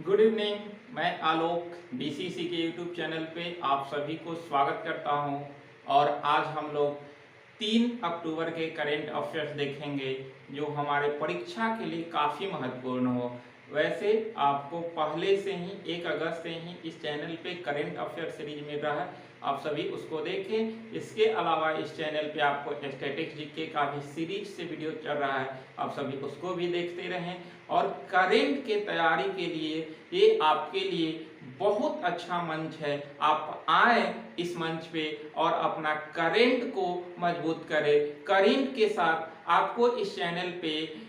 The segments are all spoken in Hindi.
Good evening. मैं आलोक डीसीसी के यूट्यूब चैनल पे आप सभी को स्वागत करता हूं। और आज हम लोग 3 अक्टूबर के करेंट अफेयर्स देखेंगे जो हमारे परीक्षा के लिए काफ़ी महत्वपूर्ण हो। वैसे आपको पहले से ही 1 अगस्त से ही इस चैनल पे करेंट अफेयर सीरीज मिल रहा है, आप सभी उसको देखें। इसके अलावा इस चैनल पे आपको स्टैटिक्स जीके का भी सीरीज से वीडियो चल रहा है, आप सभी उसको भी देखते रहें। और करेंट के तैयारी के लिए ये आपके लिए बहुत अच्छा मंच है। आप आए इस मंच पे और अपना करेंट को मजबूत करें। करेंट के साथ आपको इस चैनल पे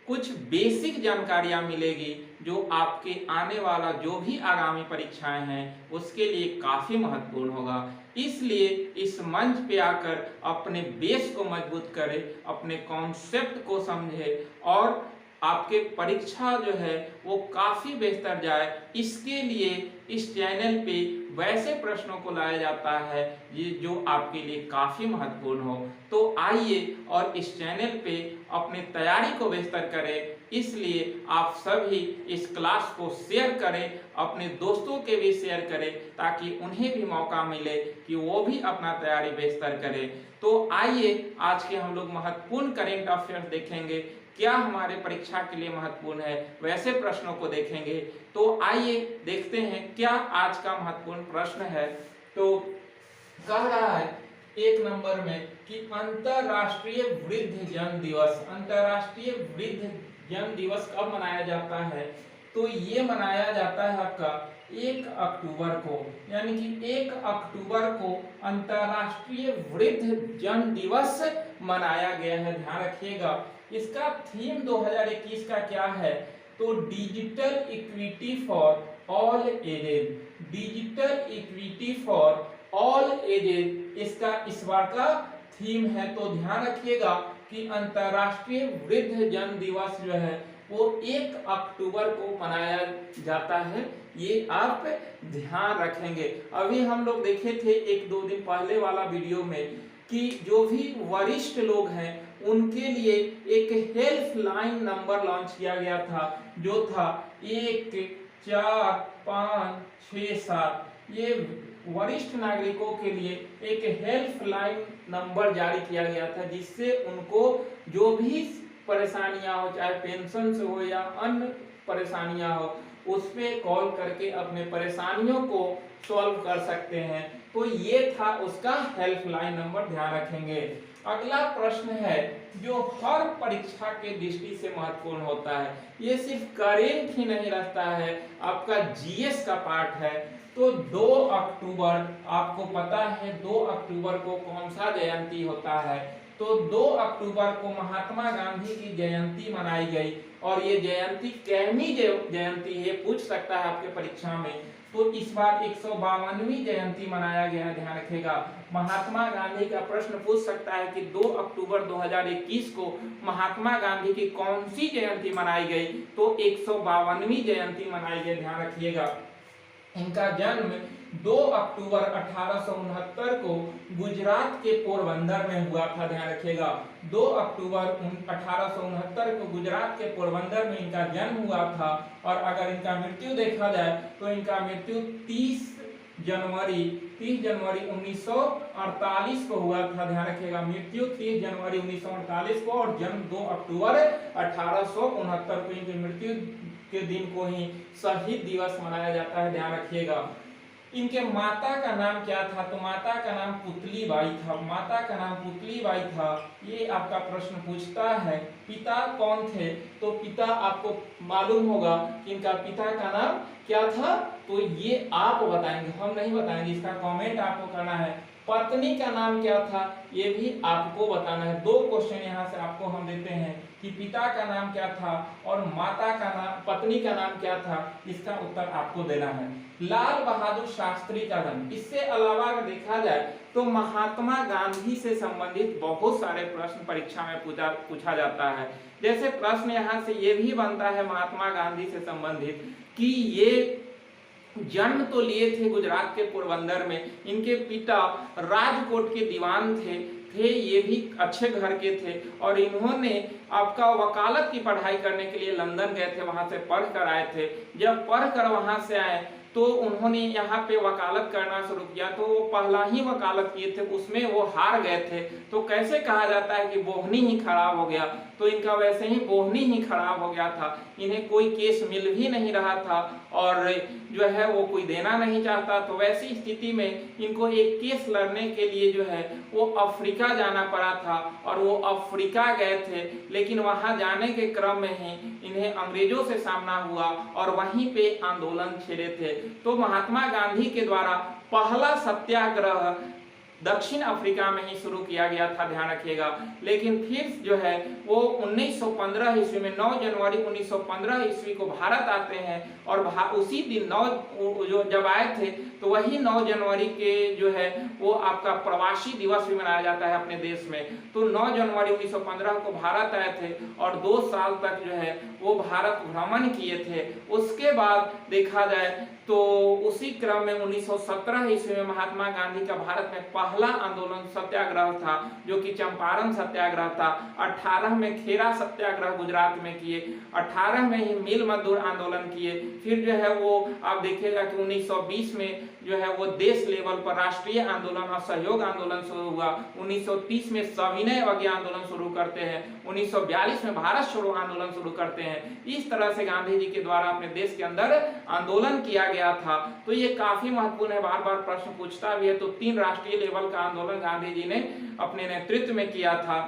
कुछ बेसिक जानकारियां मिलेगी जो आपके आने वाला जो भी आगामी परीक्षाएं हैं उसके लिए काफी महत्वपूर्ण होगा। इसलिए इस मंच पे आकर अपने बेस को मजबूत करें, अपने कॉन्सेप्ट को समझें और आपके परीक्षा जो है वो काफी बेहतर जाए। इसके लिए इस चैनल पे वैसे प्रश्नों को लाया जाता है ये जो आपके लिए काफी महत्वपूर्ण हो। तो आइए और इस चैनल पे अपनी तैयारी को बेहतर करें। इसलिए आप सभी इस क्लास को शेयर करें, अपने दोस्तों के भी शेयर करें ताकि उन्हें भी मौका मिले कि वो भी अपना तैयारी बेहतर करें। तो आइए आज के हम लोग महत्वपूर्ण करेंट अफेयर्स देखेंगे, क्या हमारे परीक्षा के लिए महत्वपूर्ण है, वैसे प्रश्नों को देखेंगे। तो आइए देखते हैं क्या आज का महत्वपूर्ण प्रश्न है। तो कह रहा है 1 नंबर में कि अंतरराष्ट्रीय वृद्धजन दिवस, अंतरराष्ट्रीय वृद्धजन दिवस कब मनाया जाता है? तो ये मनाया जाता है आपका 1 अक्टूबर को, यानी कि 1 अक्टूबर को अंतरराष्ट्रीय वृद्धजन दिवस मनाया गया है। ध्यान रखिएगा। इसका थीम 2021 का क्या है? तो digital equity for all aged, digital equity for all aged इसका इस बार का थीम है। तो ध्यान रखिएगा कि अंतरराष्ट्रीय वृद्धजन दिवस जो है वो 1 अक्टूबर को मनाया जाता है, ये आप ध्यान रखेंगे। अभी हम लोग देखे थे 1-2 दिन पहले वाला वीडियो में कि जो भी वरिष्ठ लोग हैं उनके लिए एक हेल्पलाइन नंबर लॉन्च किया गया था जो था 145667। ये वरिष्ठ नागरिकों के लिए एक हेल्पलाइन नंबर जारी किया गया था जिससे उनको जो भी परेशानियां हो, चाहे पेंशन से हो या अन्य परेशानियां हो, उस पे कॉल करके अपने परेशानियों को सॉल्व कर सकते हैं। तो ये था उसका हेल्पलाइन नंबर, ध्यान रखेंगे। अगला प्रश्न है जो हर परीक्षा के दृष्टि से महत्वपूर्ण होता है, ये सिर्फ करेंट ही नहीं रहता है, आपका जीएस का पार्ट है। तो 2 अक्टूबर आपको पता है 2 अक्टूबर को कौन सा जयंती होता है? तो 2 अक्टूबर को महात्मा गांधी की जयंती मनाई गई। और ये जयंती कैमी जयंती है, पूछ सकता है आपके परीक्षा में। तो इस बार 152वीं जयंती मनाया गया है, ध्यान रखिएगा। महात्मा गांधी का प्रश्न पूछ सकता है कि 2 अक्टूबर 2021 को महात्मा गांधी की कौन सी जयंती मनाई गई? तो 152वीं जयंती मनाई गई, ध्यान रखिएगा। इनका जन्म 2 अक्टूबर 1869 को गुजरात के पोरबंदर में हुआ था, ध्यान रखिएगा। 2 अक्टूबर 1869 को गुजरात के पोरबंदर में इनका जन्म हुआ था। और अगर इनका मृत्यु देखा जाए तो इनका मृत्यु 30 जनवरी 1948 को हुआ था, ध्यान रखिएगा। मृत्यु 30 जनवरी 1948 को और जन्म 2 अक्टूबर 1869 को। इनकी मृत्यु के दिन को ही शहीद दिवस मनाया जाता है, ध्यान रखिएगा। इनके माता का नाम क्या था? तो माता का नाम पुतलीबाई था, माता का नाम पुतलीबाई था। ये आपका प्रश्न पूछता है। पिता कौन थे? तो पिता आपको मालूम होगा कि इनका पिता का नाम क्या था, तो ये आप बताएंगे, हम नहीं बताएंगे, इसका कमेंट आपको करना है। पत्नी का नाम क्या था ये भी आपको बताना है। 2 क्वेश्चन यहाँ से आपको हम देते हैं कि पिता का नाम क्या था और माता का नाम, पत्नी का नाम क्या था, इसका उत्तर आपको देना है। लाल बहादुर शास्त्री का जन्म, इससे अलावा अगर देखा जाए तो महात्मा गांधी से संबंधित बहुत सारे प्रश्न परीक्षा में पूछा जाता है। जैसे प्रश्न यहाँ से ये भी बनता है महात्मा गांधी से संबंधित कि ये जन्म तो लिए थे गुजरात के पोरबंदर में, इनके पिता राजकोट के दीवान थे, थे, ये भी अच्छे घर के थे और इन्होंने आपका वकालत की पढ़ाई करने के लिए लंदन गए थे, वहां से पढ़ कर आए थे। जब पढ़ कर वहां से आए तो उन्होंने यहाँ पे वकालत करना शुरू किया, तो वो पहला ही वकालत किए थे, उसमें वो हार गए थे। तो कैसे कहा जाता है कि बोहनी ही खराब हो गया, तो इनका वैसे ही बोहनी ही खराब हो गया था। इन्हें कोई केस मिल भी नहीं रहा था और जो है वो कोई देना नहीं चाहता। तो वैसी स्थिति में इनको एक केस लड़ने के लिए जो है वो अफ्रीका जाना पड़ा था और वो अफ्रीका गए थे। लेकिन वहां जाने के क्रम में ही इन्हें अंग्रेजों से सामना हुआ और वहीं पे आंदोलन छेड़े थे। तो महात्मा गांधी के द्वारा पहला सत्याग्रह दक्षिण अफ्रीका में ही शुरू किया गया था, ध्यान रखिएगा। लेकिन फिर जो है वो 1915 ईस्वी में 9 जनवरी 1915 ईस्वी को भारत आते हैं और उसी दिन 9 जो जब आए थे तो वही 9 जनवरी के जो है वो आपका प्रवासी दिवस भी मनाया जाता है अपने देश में। तो 9 जनवरी 1915 को भारत आए थे और 2 साल तक जो है वो भारत भ्रमण किए थे। उसके बाद देखा जाए तो उसी क्रम में 1917 ईस्वी में महात्मा गांधी का भारत में पहला आंदोलन सत्याग्रह था, जो कि चंपारण सत्याग्रह था। 18 में खेरा सत्याग्रह गुजरात में किए, 18 में ही मिल मजदूर आंदोलन किए। फिर जो है वो आप देखिएगा कि 1920 में जो है वो देश लेवल पर राष्ट्रीय आंदोलन और सहयोग आंदोलन शुरू हुआ। 1930 में सविनय अवज्ञा आंदोलन शुरू करते हैं। 1942 में भारत छोड़ो आंदोलन शुरू करते हैं। इस तरह से गांधी जी के द्वारा अपने देश के अंदर आंदोलन किया गया था। तो ये काफी महत्वपूर्ण है, बार बार प्रश्न पूछता भी है। तो 3 राष्ट्रीय लेवल का आंदोलन गांधी जी ने अपने नेतृत्व में किया था।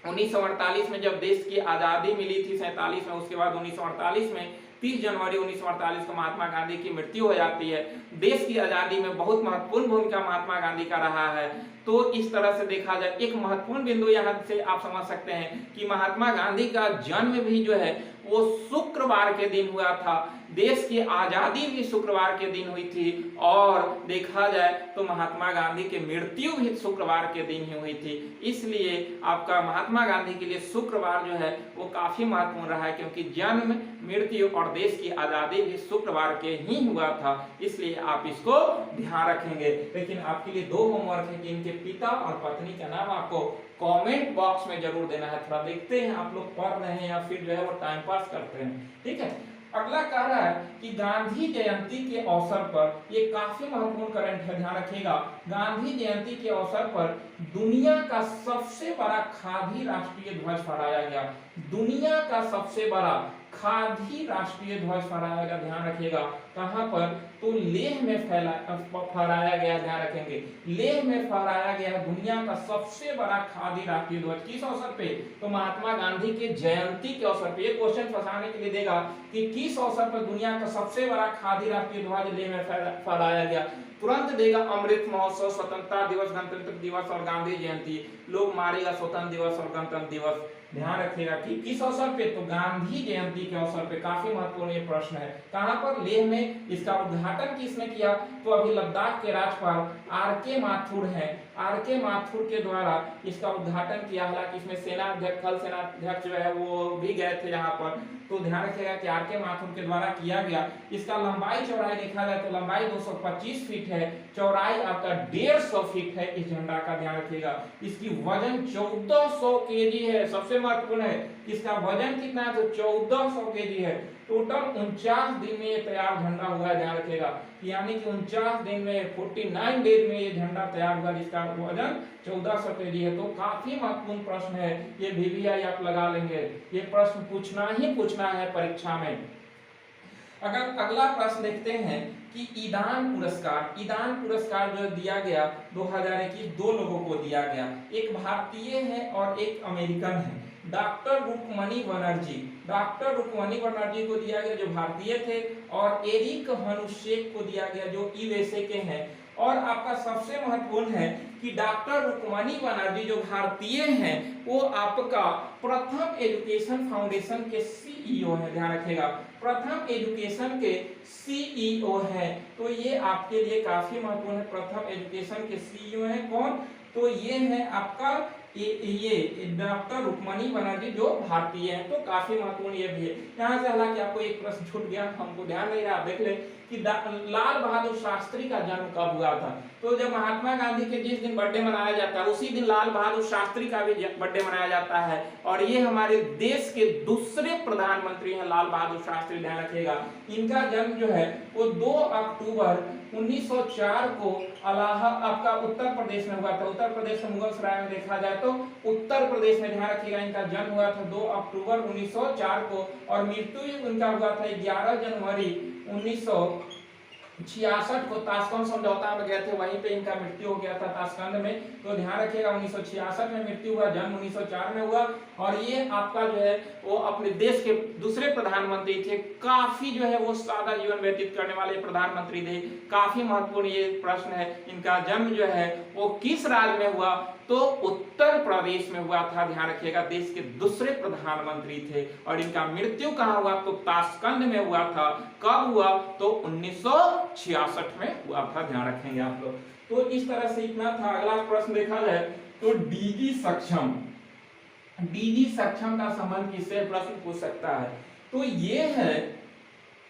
1948 में जब देश की आजादी मिली थी 47 में, उसके बाद 1948 में 30 जनवरी 1948 को महात्मा गांधी की मृत्यु हो जाती है। देश की आजादी में बहुत महत्वपूर्ण भूमिका महात्मा गांधी का रहा है। तो इस तरह से देखा जाए एक महत्वपूर्ण बिंदु यहाँ से आप समझ सकते हैं कि महात्मा गांधी का जन्म भी जो है वो शुक्रवार के दिन हुआ था। देश की आजादी भी शुक्रवार के दिन हुई थी और देखा जाए तो महात्मा गांधी की मृत्यु भी शुक्रवार के दिन ही हुई थी। इसलिए आपका महात्मा गांधी के लिए शुक्रवार जो है वो काफी महत्वपूर्ण रहा है, क्योंकि जन्म, मृत्यु और देश की आजादी भी शुक्रवार के ही हुआ था। इसलिए आप इसको ध्यान रखेंगे। लेकिन आपके लिए 2 होमवर्क है कि इनके पिता और पत्नी का नाम आपको कमेंट बॉक्स में जरूर देना है। थोड़ा देखते हैं आप लोग पढ़ रहे हैं या फिर जो है वो टाइम पास करते हैं, ठीक है। अगला कह रहा है कि गांधी जयंती के अवसर पर, ये काफी महत्वपूर्ण करंट है, ध्यान रखिएगा। गांधी जयंती के अवसर पर दुनिया का सबसे बड़ा खादी राष्ट्रीय ध्वज फहराया गया। दुनिया का सबसे बड़ा खादी राष्ट्रीय ध्वज फहराया गया, ध्यान रखिएगा। कहां पर? तो लेह में फहराया गया, ध्यान रखेंगे। लेह में फहराया गया दुनिया का सबसे बड़ा खादी राष्ट्रीय ध्वज। किस अवसर पे? तो महात्मा गांधी के जयंती के अवसर पे। ये क्वेश्चन फंसाने के लिए देगा कि किस अवसर पर दुनिया का सबसे बड़ा खादी राष्ट्रीय ध्वज लेह में फहराया गया। तुरंत देगा अमृत महोत्सव, स्वतंत्रता दिवस, गणतंत्र दिवस और गांधी जयंती। लोग मारेगा स्वतंत्र दिवस और गणतंत्र दिवस। ध्यान रखिएगा कि किस अवसर पे? तो गांधी जयंती के अवसर पे। काफी महत्वपूर्ण ये प्रश्न है। कहां पर? लेह में। इसका उद्घाटन किसने किया? तो अभी लद्दाख के राज्यपाल आर.के. माथुर हैं। आर.के. माथुर के द्वारा इसका उद्घाटन किया। हालांकि इसमें सेनाध्यक्ष, थल सेनाध्यक्ष जो है वो भी गए थे यहाँ पर। तो ध्यान रखिएगा कि आर.के. माथुर के द्वारा किया गया। इसका लंबाई चौड़ाई देखा जाए तो लंबाई 225 फीट है, चौड़ाई आपका 150 फीट है इस झंडा का, ध्यान रखिएगा। इसकी वजन 1400 केजी है। सबसे महत्वपूर्ण है इसका वजन कितना है? तो 1400 केजी है। टोटल 49 दिन में ये तैयार झंडा हुआ है, ध्यान रखिएगा। यानी कि 49 दिन में 49 डेज में ये झंडा तैयार हुआ, जिसका वजन 1400 केजी है। तो काफी महत्वपूर्ण प्रश्न है ये, VVI आप लगा लेंगे। ये प्रश्न पूछना ही पूछना है परीक्षा में। अगर अगला प्रश्न देखते हैं कि ईदान पुरस्कार। ईदान पुरस्कार जो दिया गया 2021 2 लोगों को दिया गया। एक भारतीय है और एक अमेरिकन है। डॉक्टर रुक्मणी बनर्जी, डॉक्टर रुक्मणी बनर्जी को दिया गया जो भारतीय थे, और एरिक हनुशेक को दिया गया जो यूएसए के हैं। और आपका सबसे महत्वपूर्ण है कि डॉक्टर रुक्मणी बनर्जी जो भारतीय हैं वो आपका प्रथम एजुकेशन फाउंडेशन के CEO हैं, ध्यान रखिएगा। प्रथम एजुकेशन के CEO हैं। तो ये आपके लिए काफी महत्वपूर्ण है। प्रथम एजुकेशन के CEO हैं कौन? तो ये है आपका ये डॉक्टर रुक्मणी बनर्जी जो भारतीय हैं। तो काफी महत्वपूर्ण ये भी है। यहाँ से हालांकि आपको एक प्रश्न छूट गया, हमको ध्यान नहीं रहा, आप देख ले कि लाल बहादुर शास्त्री का जन्म कब हुआ था। तो जब महात्मा गांधी के जिस दिन बर्थडे मनाया जाता है उसी दिन लाल बहादुर शास्त्री का भी बर्थडे मनाया जाता है। और ये हमारे देश के दूसरे प्रधानमंत्री हैं लाल बहादुर शास्त्री, ध्यान रखिएगा। इनका जन्म जो है वो 2 अक्टूबर 1904 को आपका उत्तर प्रदेश में हुआ था। उत्तर प्रदेश में मुगलसराय में देखा जाए तो उत्तर प्रदेश में, ध्यान रखिएगा, इनका जन्म हुआ था 2 अक्टूबर 1904 को और मृत्यु इनका हुआ था 11 जनवरी 1966 को। ताशकंद समझौता में गए थे, वहीं पे इनका मृत्यु हो गया था ताशकंद में। तो ध्यान रखिएगा 1966 में मृत्यु हुआ, जन्म 1904 में हुआ। और ये आपका जो है वो अपने देश के दूसरे प्रधानमंत्री थे। काफी जो है वो सादा जीवन व्यतीत करने वाले प्रधानमंत्री थे। काफी महत्वपूर्ण ये प्रश्न है। इनका जन्म जो है वो किस राज्य में हुआ, तो उत्तर प्रदेश में हुआ था। ध्यान रखिएगा, देश के दूसरे प्रधानमंत्री थे। और इनका मृत्यु कहाँ हुआ, तो ताशकंद में हुआ था। कब हुआ, तो 1966 में हुआ था। ध्यान रखेंगे आप लोग। तो इस तरह से इतना था। अगला प्रश्न देखा जाए तो डीजी सक्षम, डीजी सक्षम का संबंध किससे प्रश्न पूछ सकता है। तो ये है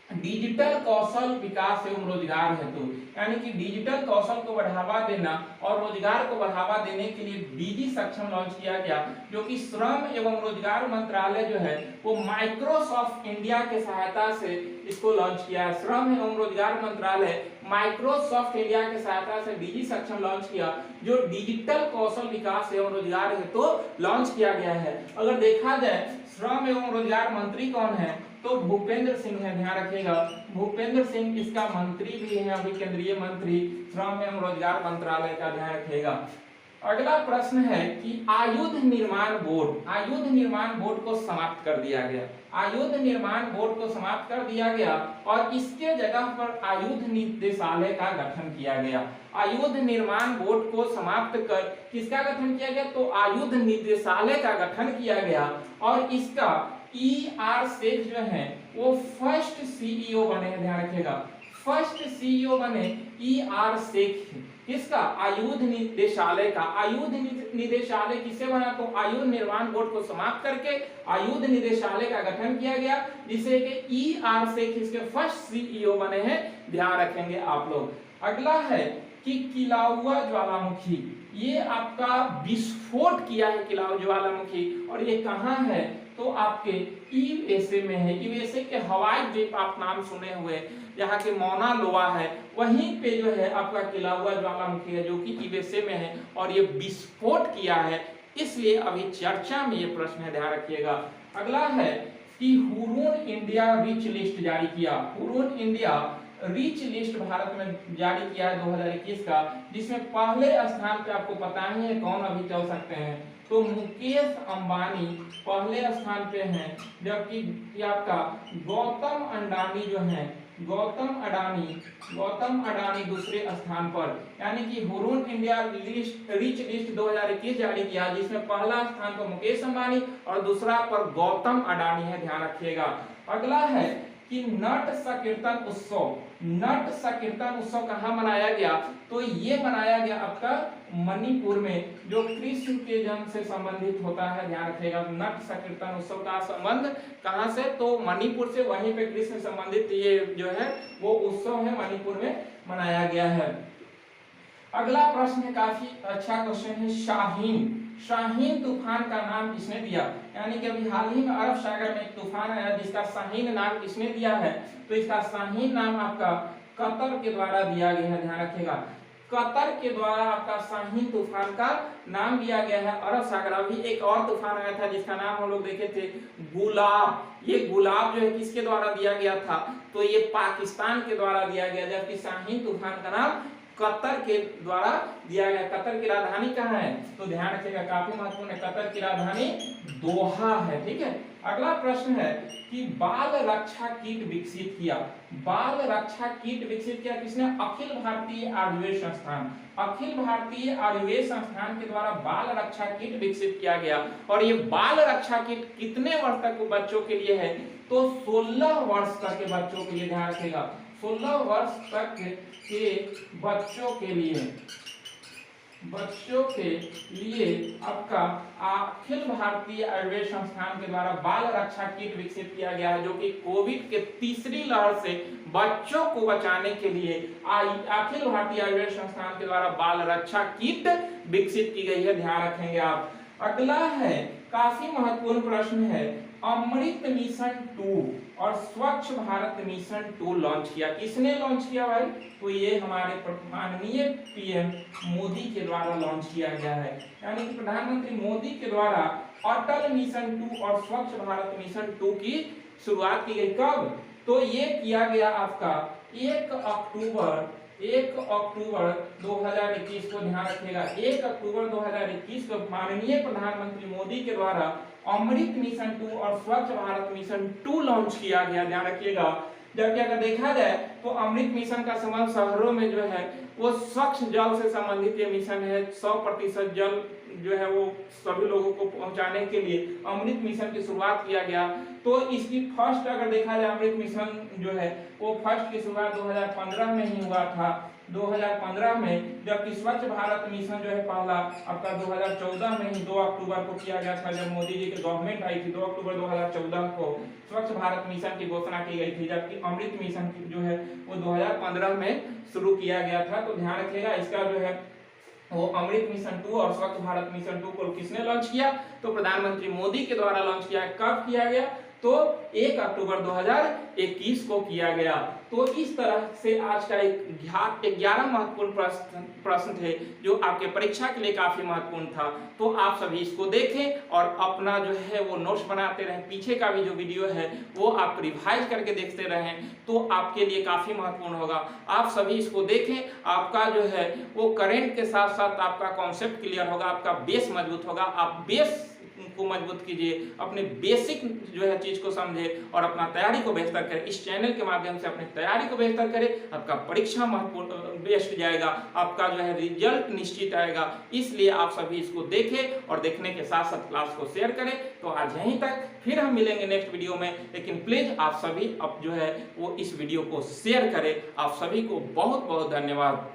डिजिटल कौशल विकास एवं रोजगार हेतु, यानी कि डिजिटल कौशल को बढ़ावा देना और रोजगार को बढ़ावा देने के लिए डीजी सक्षम लॉन्च किया गया, जो कि श्रम एवं रोजगार मंत्रालय जो है वो माइक्रोसॉफ्ट इंडिया के सहायता से इसको लॉन्च किया है। श्रम एवं रोजगार मंत्रालय माइक्रोसॉफ्ट इंडिया के सहायता से डीजी सक्षम लॉन्च किया, जो डिजिटल कौशल विकास एवं रोजगार हेतु लॉन्च किया गया है। अगर देखा जाए श्रम एवं रोजगार मंत्री कौन है, तो भूपेंद्र सिंह है। ध्यान रखिएगा, भूपेंद्र सिंह इसका मंत्री भी है, अभी केंद्रीय मंत्री श्रम एवं रोजगार मंत्रालय का, ध्यान रखिएगा। अगला प्रश्न है कि आयुध निर्माण बोर्ड, आयुध निर्माण बोर्ड को समाप्त कर दिया गया। आयुध निर्माण बोर्ड को समाप्त कर दिया गया और इसके जगह पर आयुध निदेशालय का गठन किया गया। आयुध निर्माण बोर्ड को समाप्त कर किसका गठन किया गया, तो आयुध निदेशालय का गठन किया गया। और इसका ER शेख जो है वो फर्स्ट CEO बने हैं। ध्यान रखिएगा, फर्स्ट CEO बने ER शेख। किसका, आयुध निदेशालय का। आयुध निदेशालय किससे बना, तो आयुध निर्माण बोर्ड को समाप्त करके आयुध निदेशालय का गठन किया गया, जिसे कि ER शेख इसके फर्स्ट CEO बने हैं। ध्यान रखेंगे आप लोग। अगला है कि किलाउआ ज्वालामुखी, ये आपका विस्फोट किया है किलाउआ ज्वालामुखी, और ये कहाँ है, तो आपके USA में है। USA के हवाई द्वीप आप नाम सुने हुए, यहाँ के मौना लोआ है, वहीं पे जो है आपका किलाउआ ज्वालामुखी है, जो कि USA में है और ये विस्फोट किया है, इसलिए अभी चर्चा में ये प्रश्न है। ध्यान रखिएगा। अगला है कि हुरून इंडिया रिच लिस्ट जारी किया। Hurun India rich list Bharat में जारी किया है 2021 का, जिसमें पहले स्थान पे आपको पता ही है कौन अभी चल सकते हैं, तो मुकेश अंबानी पहले स्थान पे हैं, जबकि आपका गौतम अडानी जो है, गौतम अडानी दूसरे स्थान पर। यानी कि हुरून इंडिया रिच लिस्ट 2021 जारी किया, जिसमें पहला स्थान पर मुकेश अंबानी और दूसरा पर गौतम अडानी है। ध्यान रखिएगा। अगला है कि नट संकीर्तन उत्सव, नट संकीर्तन उत्सव कहाँ मनाया गया, तो ये मनाया गया आपका मणिपुर में, जो कृष्ण के जन्म से संबंधित होता है। ध्यान रखिएगा, नट संकीर्तन उत्सव का संबंध कहाँ से, तो मणिपुर से, वहीं पे कृष्ण संबंधित ये जो है वो उत्सव है मणिपुर में मनाया गया है। अगला प्रश्न है, काफी अच्छा क्वेश्चन है, शाहीन। शाहीन तूफान का नाम किसने दिया, यानी कि अभी हाल ही में अरब सागर में एक तूफान आया जिसका शाहीन नाम किसने दिया है, तो इसका शाहीन नाम आपका कतर के द्वारा दिया गया है। ध्यान रखिएगा, कतर के द्वारा आपका शाहीन तूफान का नाम दिया गया है अरब सागर। अभी एक और तूफान आया था जिसका नाम हम लोग देखे थे गुलाब। ये गुलाब जो है किसके द्वारा दिया गया था, तो ये पाकिस्तान के द्वारा दिया गया, जबकि शाहीन तूफान का नाम कतर के द्वारा दिया गया। कतर की राजधानी कहाँ है, तो ध्यान रखिएगा, काफी महत्वपूर्ण है, कतर की राजधानी दोहा है। ठीक है। अगला प्रश्न है कि बाल रक्षा किट विकसित किया। बाल रक्षा किट विकसित किया किसने, अखिल भारतीय आयुर्वेद संस्थान। अखिल भारतीय आयुर्वेद संस्थान के द्वारा बाल रक्षा किट विकसित किया गया। और ये बाल रक्षा किट कितने वर्ष तक बच्चों के लिए है, तो 16 वर्ष तक के बच्चों के लिए। ध्यान रखिएगा, 16 वर्ष तक के बच्चों के लिए बच्चों के लिए आपका अखिल भारतीय आयुर्वेद संस्थान के द्वारा बाल रक्षा किट विकसित किया गया है, जो कि कोविड के तीसरी लहर से बच्चों को बचाने के लिए अखिल भारतीय आयुर्वेद संस्थान के द्वारा बाल रक्षा किट विकसित की गई है, ध्यान रखेंगे आप। अगला है, काफी महत्वपूर्ण प्रश्न है, अमृत मिशन 2 और स्वच्छ भारत मिशन 2 लॉन्च किया, किसने लॉन्च किया भाई? तो ये हमारे माननीय पीएम मोदी के द्वारा लॉन्च किया गया है, यानी कि प्रधानमंत्री मोदी के द्वारा अटल मिशन 2 और स्वच्छ भारत मिशन 2 की शुरुआत की गई। कब? तो ये किया गया आपका 1 अक्टूबर 2021 को, ध्यान रखिएगा 1 अक्टूबर 2021 को माननीय प्रधानमंत्री मोदी के द्वारा अमृत मिशन 2 और स्वच्छ भारत मिशन 2 लॉन्च किया गया, ध्यान रखिएगा। जबकि अगर देखा जाए तो अमृत मिशन का संबंध शहरों में जो है वो स्वच्छ जल से संबंधित ये मिशन है, 100% जल जो है वो सभी लोगों को पहुंचाने के लिए अमृत मिशन की शुरुआत किया गया। तो इसकी फर्स्ट अगर देखा जाए अमृत मिशन जो है वो फर्स्ट की शुरुआत 2015 में ही हुआ था, 2015 में, जबकि स्वच्छ भारत मिशन जो है पहला आपका 2014 में ही 2 अक्टूबर को किया गया था, जब मोदी जी की गवर्नमेंट आई थी 2 अक्टूबर 2014 को स्वच्छ भारत मिशन की घोषणा की गई थी, जबकि अमृत मिशन जो है वो 2015 में शुरू किया गया था। तो ध्यान रखिएगा इसका जो है वो अमृत मिशन 2 और स्वच्छ भारत मिशन 2 को किसने लॉन्च किया? तो प्रधानमंत्री मोदी के द्वारा लॉन्च किया। कब किया गया? तो 1 अक्टूबर 2021 को किया गया। तो इस तरह से आज का 11 महत्वपूर्ण प्रश्न थे जो आपके परीक्षा के लिए काफी महत्वपूर्ण था। तो आप सभी इसको देखें और अपना जो है वो नोट्स बनाते रहें, पीछे का भी जो वीडियो है वो आप रिवाइज करके देखते रहें, तो आपके लिए काफी महत्वपूर्ण होगा। आप सभी इसको देखें, आपका जो है वो करेंट के साथ साथ आपका कॉन्सेप्ट क्लियर होगा, आपका बेस मजबूत होगा। आप बेस को मजबूत कीजिए, अपने बेसिक जो है चीज को समझे और अपना तैयारी को बेहतर करें। इस चैनल के माध्यम से अपनी तैयारी को बेहतर करें, आपका परीक्षा महत्वपूर्ण बेस्ट जाएगा, आपका जो है रिजल्ट निश्चित आएगा। इसलिए आप सभी इसको देखें और देखने के साथ साथ क्लास को शेयर करें। तो आज यहीं तक, फिर हम मिलेंगे नेक्स्ट वीडियो में, लेकिन प्लीज आप सभी अब जो है वो इस वीडियो को शेयर करें। आप सभी को बहुत बहुत धन्यवाद।